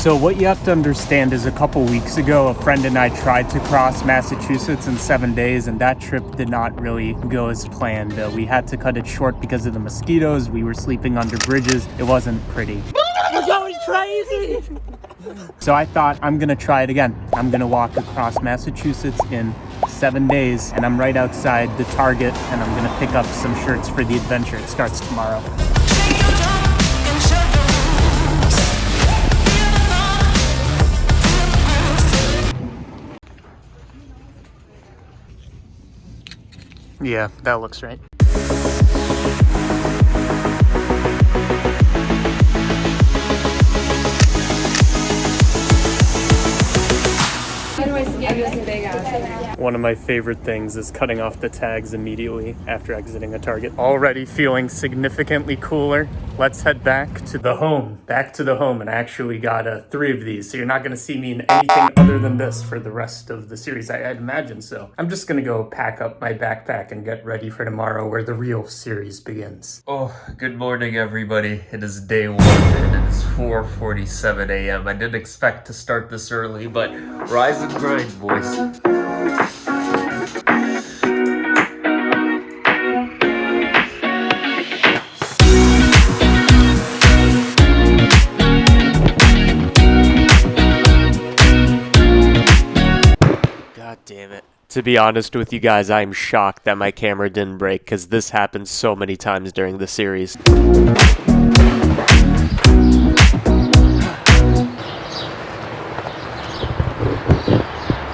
So what you have to understand is a couple weeks ago, a friend and I tried to cross Massachusetts in 7 days, and that trip did not really go as planned. We had to cut it short because of the mosquitoes. We were sleeping under bridges. It wasn't pretty. We're going crazy! So I thought, I'm gonna try it again. I'm gonna walk across Massachusetts in 7 days, and I'm right outside the Target, and I'm gonna pick up some shirts for the adventure. It starts tomorrow. Yeah, that looks right. One of my favorite things is cutting off the tags immediately after exiting a Target. Already feeling significantly cooler. Let's head back to the home. Back to the home, and I actually got 3 of these, so you're not gonna see me in anything other than this for the rest of the series. I'd imagine so. I'm just gonna go pack up my backpack and get ready for tomorrow where the real series begins. Oh, good morning everybody. It is day 1 and it is 4:47 a.m. I didn't expect to start this early, but rise and grind, boys. God damn it. To be honest with you guys, I'm shocked that my camera didn't break because this happens so many times during the series.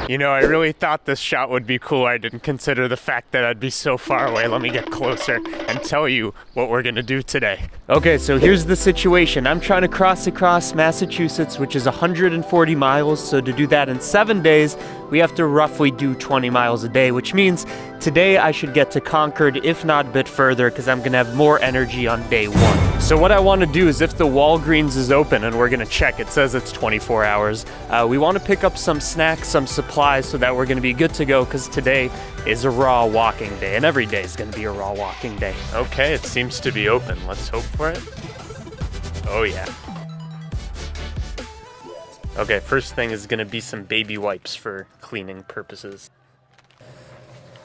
You know, I really thought this shot would be cool. I didn't consider the fact that I'd be so far away. Let me get closer and tell you what we're gonna do today. Okay, so here's the situation. I'm trying to cross across Massachusetts, which is 140 miles. So to do that in 7 days, we have to roughly do 20 miles a day, which means today I should get to Concord, if not a bit further, because I'm gonna have more energy on day 1. So what I wanna do is if the Walgreens is open, and we're gonna check, it says it's 24 hours, we wanna pick up some snacks, some supplies, so that we're gonna be good to go, because today is a raw walking day, and every day is gonna be a raw walking day. Okay, it seems to be open. Let's hope for it. Oh yeah. Okay, first thing is gonna be some baby wipes for cleaning purposes.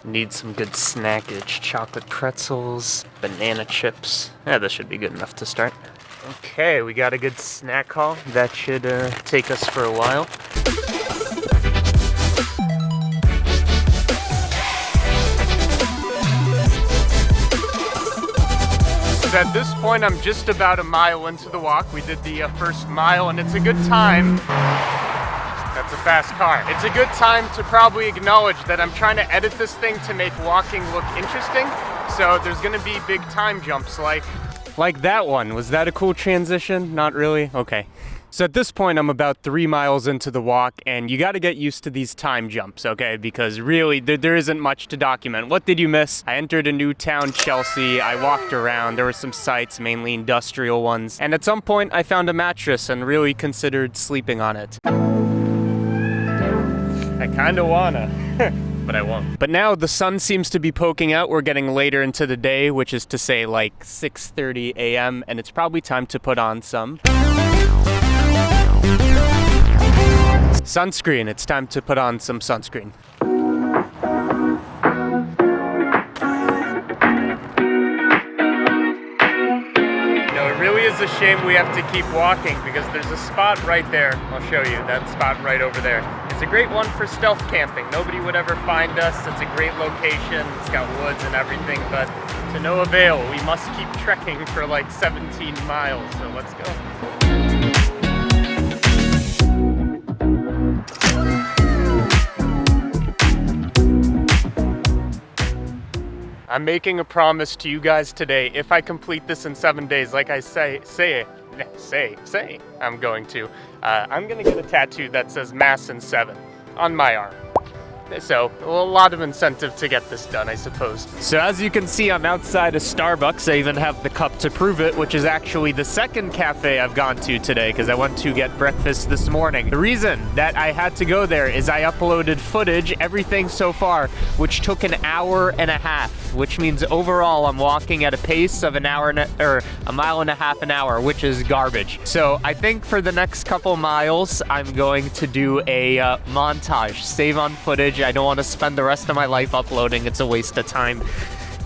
Need some good snackage. Chocolate pretzels, banana chips. Yeah, this should be good enough to start. Okay, we got a good snack haul. That should take us for a while. At this point, I'm just about a mile into the walk. We did the first mile, and it's a good time. That's a fast car. It's a good time to probably acknowledge that I'm trying to edit this thing to make walking look interesting. So there's gonna be big time jumps like that one. Was that a cool transition? Not really? Okay. So at this point, I'm about 3 miles into the walk, and you got to get used to these time jumps, okay? Because really, there isn't much to document. What did you miss? I entered a new town, Chelsea. I walked around. There were some sites, mainly industrial ones. And at some point, I found a mattress and really considered sleeping on it. I kind of wanna. But I won't. But now the sun seems to be poking out. We're getting later into the day, which is to say like 6:30 a.m. And it's probably time to put on some sunscreen. It's time to put on some sunscreen. It really is a shame we have to keep walking because there's a spot right there. I'll show you that spot right over there. It's a great one for stealth camping. Nobody would ever find us. It's a great location. It's got woods and everything, but to no avail. We must keep trekking for like 17 miles, so let's go. I'm making a promise to you guys today. If I complete this in 7 days, like I say, I'm going to. I'm gonna get a tattoo that says Mass in 7 on my arm. So a lot of incentive to get this done, I suppose. So as you can see, I'm outside a Starbucks. I even have the cup to prove it, which is actually the second cafe I've gone to today because I went to get breakfast this morning. The reason that I had to go there is I uploaded footage, everything so far, which took an hour and a half, which means overall I'm walking at a pace of a mile and a half an hour, which is garbage. So I think for the next couple miles, I'm going to do a montage, save on footage. I don't want to spend the rest of my life uploading. It's a waste of time.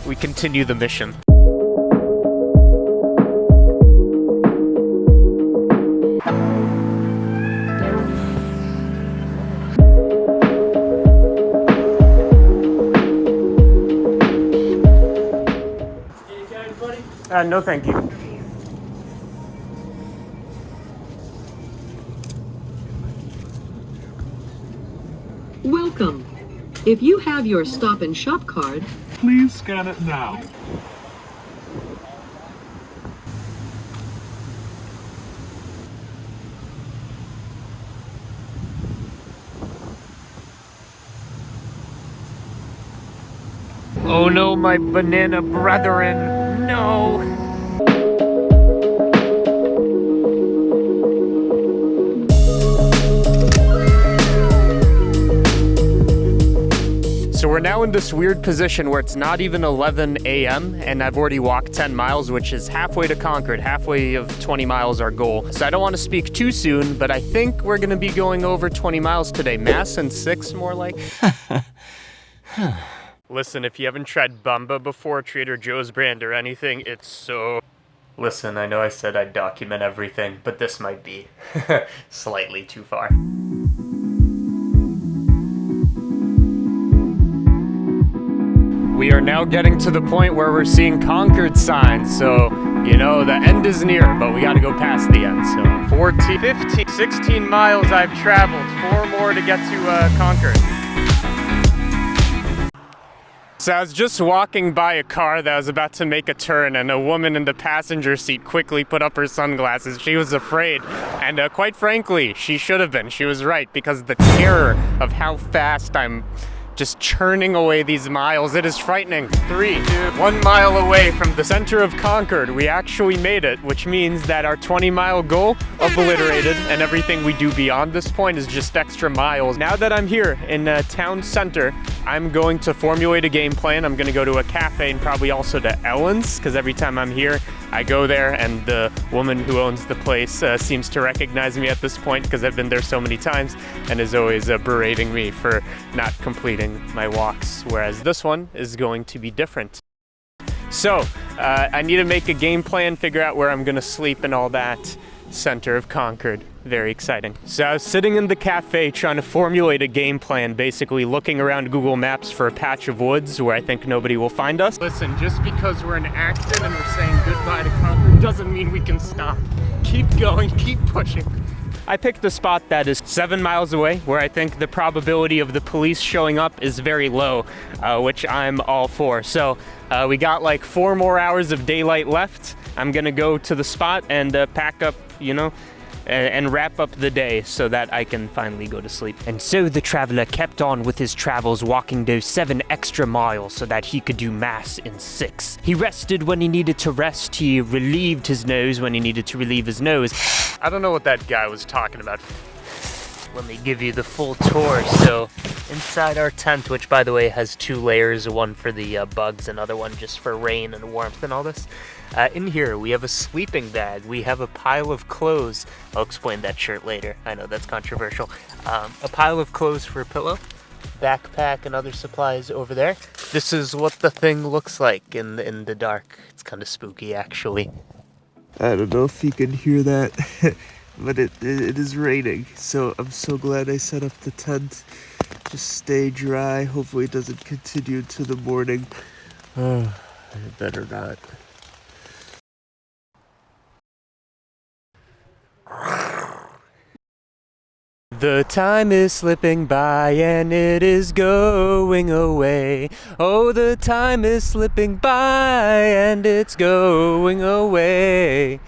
We continue the mission. No, thank you. Welcome. If you have your Stop and Shop card, Please scan it now. Oh no, my banana brethren, no. So we're now in this weird position where it's not even 11 a.m. and I've already walked 10 miles, which is halfway to Concord, halfway of 20 miles our goal. So I don't want to speak too soon, but I think we're gonna be going over 20 miles today. Mass and 6 more like. Listen, if you haven't tried Bamba before, Trader Joe's brand or anything, it's so... Listen, I know I said I'd document everything, but this might be slightly too far. We are now getting to the point where we're seeing Concord signs, so, you know, the end is near, but we gotta go past the end, so. 14, 15, 16 miles I've traveled, 4 more to get to Concord. So I was just walking by a car that was about to make a turn, and a woman in the passenger seat quickly put up her sunglasses. She was afraid, and quite frankly, she should have been. She was right, because the terror of how fast I'm just churning away these miles, it is frightening. 3, 2, 1 mile away from the center of Concord. We actually made it, which means that our 20-mile goal obliterated, and everything we do beyond this point is just extra miles. Now that I'm here in town center, I'm going to formulate a game plan. I'm gonna go to a cafe and probably also to Ellen's, because every time I'm here, I go there, and the woman who owns the place seems to recognize me at this point because I've been there so many times and is always berating me for not completing my walks, whereas this one is going to be different. So, I need to make a game plan, figure out where I'm gonna sleep and all that. Center of Concord. Very exciting. So I was sitting in the cafe trying to formulate a game plan, basically looking around Google Maps for a patch of woods where I think nobody will find us. Listen, just because we're in Acton and we're saying goodbye to Concord doesn't mean we can stop. Keep going, keep pushing. I picked a spot that is 7 miles away, where I think the probability of the police showing up is very low, which I'm all for. So we got like 4 more hours of daylight left. I'm gonna go to the spot and pack up, you know, and wrap up the day so that I can finally go to sleep. And so the traveler kept on with his travels, walking those 7 extra miles so that he could do mass in 6. He rested when he needed to rest. He relieved his nose when he needed to relieve his nose. I don't know what that guy was talking about. Let me give you the full tour. So inside our tent, which by the way has 2 layers, one for the bugs, another one just for rain and warmth and all this. In here, we have a sleeping bag. We have a pile of clothes. I'll explain that shirt later. I know that's controversial. A pile of clothes for a pillow, backpack, and other supplies over there. This is what the thing looks like in the dark. It's kind of spooky, actually. I don't know if you can hear that, but it is raining. So I'm so glad I set up the tent. Just stay dry. Hopefully it doesn't continue to the morning. It better not. The time is slipping by and it is going away. Oh, the time is slipping by and it's going away.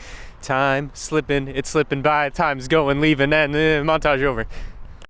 Time slipping, it's slipping by, time's going, leaving, and montage over.